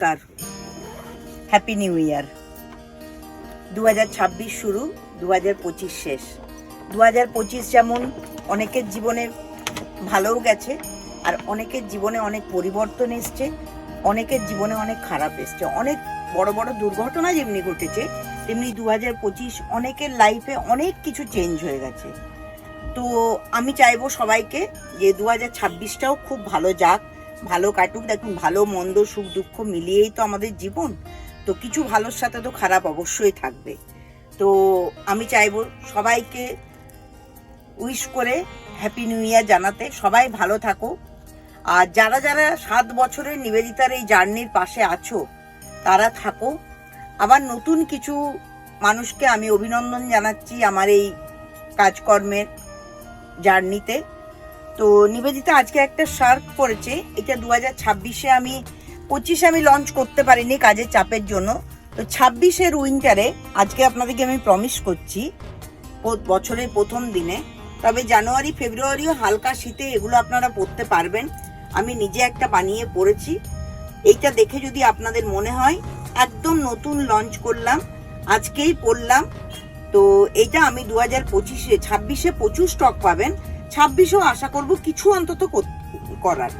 নমস্কার, happy new year. 2026 শুরু, 2025 শেষ। 2025 যেমন অনেকের জীবনে ভালোও গেছে, আর অনেকের জীবনে অনেক পরিবর্তন এসছে, অনেকের জীবনে অনেক খারাপ এসছে। অনেক বড় বড় দুর্ঘটনা যেমনি ঘটেছে, তেমনি 2025 অনেকের লাইফে অনেক কিছু চেঞ্জ হয়ে গেছে। তো আমি চাইবো সবাইকে যে 2026টাও খুব ভালো যাক, ভালো কাটুক। দেখুন, ভালো মন্দ সুখ দুঃখ মিলিয়েই তো আমাদের জীবন। তো কিছু ভালোর সাথে তো খারাপ অবশ্যই থাকবে। তো আমি চাইবো সবাইকে উইশ করে হ্যাপি নিউ ইয়ার জানাতে। সবাই ভালো থাকো। আর যারা যারা 7 বছরের নিবেদিতার এই জার্নির পাশে আছো তারা থাকো। আবার নতুন কিছু মানুষকে আমি অভিনন্দন জানাচ্ছি আমার এই কাজকর্মের জার্নিতে। তো নিবেদিতা আজকে একটা শার্ক পড়েছে, এটা 2026-এ আমি 25-এ আমি লঞ্চ করতে পারিনি কাজের চাপের জন্য। তো 26-এর উইন্টারে আজকে আপনাদেরকে আমি প্রমিস করছি বছরের প্রথম দিনে, তবে জানুয়ারি ফেব্রুয়ারিও হালকা শীতে এগুলো আপনারা পরতে পারবেন। আমি নিজে একটা বানিয়ে পরেছি, এইটা দেখে যদি আপনাদের মনে হয় একদম নতুন লঞ্চ করলাম, আজকেই পরলাম। তো এইটা আমি 2025-এ 26-এ প্রচুর স্টক পাবেন, 26-এও আশা করব কিছু অন্তত করার,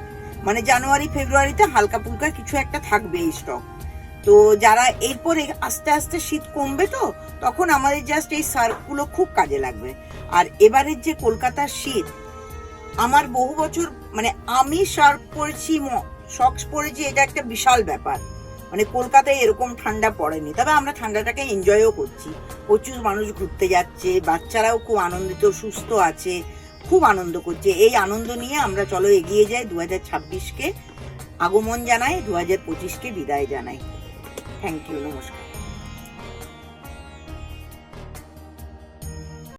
মানে জানুয়ারি ফেব্রুয়ারিতে হালকা ফুলকা কিছু একটা থাকবে এই স্টক। তো যারা এরপরে আস্তে আস্তে শীত কমবে, তো তখন আমাদের জাস্ট এই সার্কগুলো খুব কাজে লাগবে। আর এবারের যে কলকাতার শীত, আমার বহু বছর মানে আমি শার্ক পরেছি, সক্স পরেছি, এটা একটা বিশাল ব্যাপার। মানে কলকাতায় এরকম ঠান্ডা পড়েনি, তবে আমরা ঠান্ডাটাকে এনজয়ও করছি। প্রচুর মানুষ ঘুরতে যাচ্ছে, বাচ্চারাও খুব আনন্দিত, সুস্থ আছে, খুব আনন্দ করছে। এই আনন্দ নিয়ে আমরা চলো এগিয়ে যাই, 2026-কে আগমন জানাই, 2025-কে বিদায় জানাই। থ্যাংক ইউ, নমস্কার।